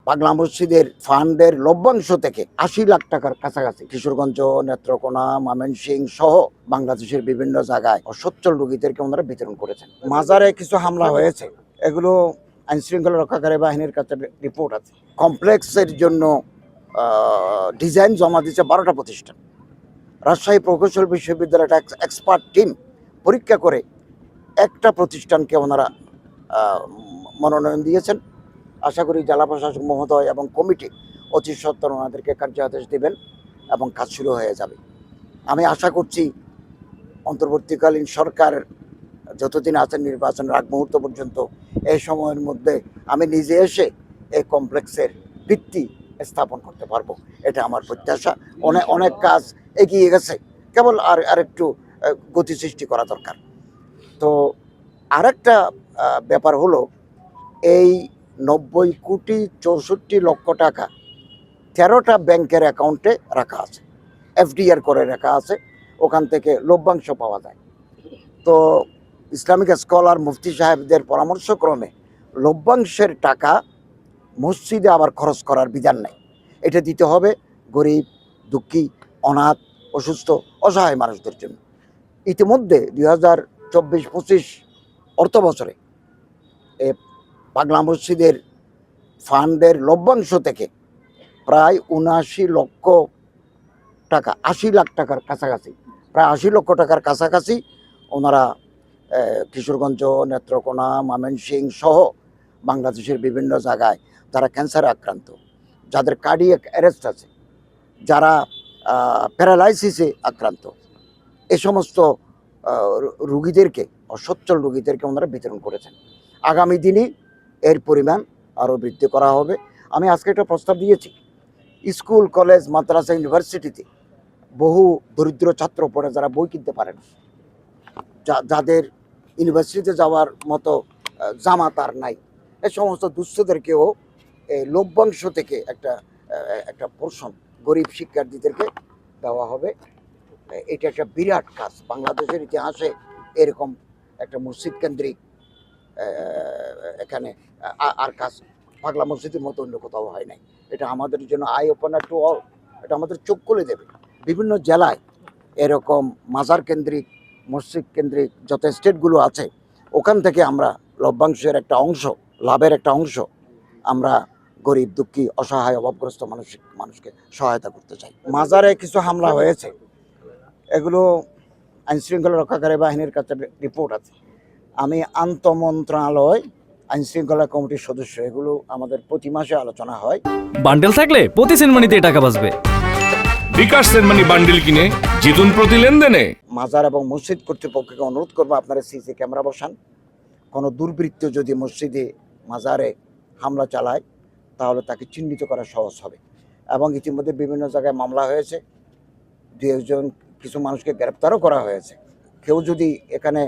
পাগলা মসজিদের ফান্ডের লভ্যাংশ থেকে ৮০ লাখ টাকার কাছাকাছি কিশোরগঞ্জ, নেত্রকোনা, ময়মনসিংহ সহ বাংলাদেশের বিভিন্ন জায়গায় অসচ্ছল রোগীদেরকে ওনারা বিতরণ করেছেন। মাজারে কিছু হামলা হয়েছে, এগুলো আইন শৃঙ্খলা রক্ষাকারী বাহিনীর কাছে রিপোর্ট আছে। কমপ্লেক্সের জন্য ডিজাইন জমা দিচ্ছে ১২টা প্রতিষ্ঠান। রাজশাহী প্রকৌশল বিশ্ববিদ্যালয়ের একটা এক্সপার্ট টিম পরীক্ষা করে একটা প্রতিষ্ঠানকে ওনারা মনোনয়ন দিয়েছেন। আশা করি জেলা প্রশাসক মহোদয় এবং কমিটি অতি সত্বর ওনাদেরকে কার্যাদেশ দেবেন এবং কাজ শুরু হয়ে যাবে। আমি আশা করছি অন্তর্বর্তীকালীন সরকার যতদিন আছেন নির্বাচনের আগ মুহূর্ত পর্যন্ত এই সময়ের মধ্যে আমি নিজে এসে এই কমপ্লেক্সের ভিত্তি স্থাপন করতে পারবো, এটা আমার প্রত্যাশা। অনেক কাজ এগিয়ে গেছে, কেবল আর একটু গতি সৃষ্টি করা দরকার। তো আরেকটা ব্যাপার হলো, এই ৯০,৬৪,০০,০০০ টাকা ১৩টা ব্যাংকের অ্যাকাউন্টে রাখা আছে, এফডিআর করে রাখা আছে, ওখান থেকে লভ্যাংশ পাওয়া যায়। তো ইসলামিক স্কলার মুফতি সাহেবদের পরামর্শক্রমে লভ্যাংশের টাকা মসজিদে আবার খরচ করার বিধান নাই, এটা দিতে হবে গরিব, দুঃখী, অনাথ, অসুস্থ, অসহায় মানুষদের জন্য। ইতিমধ্যে ২০২৪-২৫ অর্থ বছরে পাগলা মসজিদের ফান্ডের লভ্যাংশ থেকে প্রায় ৭৯ লক্ষ টাকা, ৮০ লাখ টাকার কাছাকাছি, প্রায় ৮০ লক্ষ টাকার কাছাকাছি ওনারা কিশোরগঞ্জ, নেত্রকোনা, ময়মনসিংহ সহ বাংলাদেশের বিভিন্ন জায়গায় যারা ক্যান্সারে আক্রান্ত, যাদের কার্ডিয়াক অ্যারেস্ট আছে, যারা প্যারালাইসিসে আক্রান্ত, এ সমস্ত রুগীদেরকে, অসচ্ছল রুগীদেরকে ওনারা বিতরণ করেছেন। আগামী দিনে এর পরিমাণ আরও বৃদ্ধি করা হবে। আমি আজকে একটা প্রস্তাব দিয়েছি, স্কুল, কলেজ, মাদ্রাসা, ইউনিভার্সিটিতে বহু দরিদ্র ছাত্র পড়ে যারা বই কিনতে পারে না, যাদের ইউনিভার্সিটিতে যাওয়ার মতো জামাত আর নাই, এই সমস্ত দুস্থদেরকেও এই লভ্যাংশ থেকে একটা পোর্শন গরিব শিক্ষার্থীদেরকে দেওয়া হবে। এটা একটা বিরাট কাজ, বাংলাদেশের ইতিহাসে এরকম একটা মসজিদ কেন্দ্রিক এখানে আর কাজ পাগলা মসজিদের মতো অন্য কোথাও হয় নাই। এটা আমাদের জন্য আই ওপেনার টু অল, এটা আমাদের চোখ খুলে দেবে। বিভিন্ন জেলায় এরকম মাজার কেন্দ্রিক, মসজিদ কেন্দ্রিক যত স্টেটগুলো আছে, ওখান থেকে আমরা লভ্যাংশের একটা অংশ, লাভের একটা অংশ আমরা গরিব, দুঃখী, অসহায়, অভাবগ্রস্ত মানুষকে সহায়তা করতে চাই। মাজারে কিছু হামলা হয়েছে, এগুলো আইন শৃঙ্খলা রক্ষাকারী বাহিনীর কাছে রিপোর্ট আছে। আমি আন্তঃমন্ত্রণালয় আইন শৃঙ্খলা কমিটির সদস্য, এগুলো আমাদের প্রতি মাসে আলোচনা হয়। বান্ডেল থাকলে প্রতি সেনমানিতে টাকা বাঁচবে। বিকাশ সেনমানি বান্ডেল কিনে জিতুন প্রতি লেনদেনে। মাজার এবং মসজিদ কর্তৃপক্ষকে অনুরোধ করবো, আপনারা সিসি ক্যামেরা বসান। কোনো দুর্বৃত্ত যদি মসজিদে, মাজারে হামলা চালায় তাহলে তাকে চিহ্নিত করা সহজ হবে। এবং ইতিমধ্যে বিভিন্ন জায়গায় মামলা হয়েছে, দু একজন কিছু মানুষকে গ্রেপ্তারও করা হয়েছে। কেউ যদি এখানে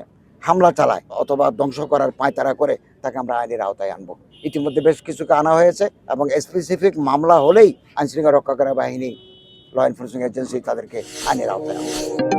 হামলা চালায় অথবা ধ্বংস করার পায়তারা করে, তাকে আমরা আইনের আওতায় আনবো। ইতিমধ্যে বেশ কিছুকে আনা হয়েছে এবং স্পেসিফিক মামলা হলেই আইনশৃঙ্খলা রক্ষাকারী বাহিনী, ল এনফোর্সমেন্ট এজেন্সি তাদেরকে আইনের আওতায় আনবে।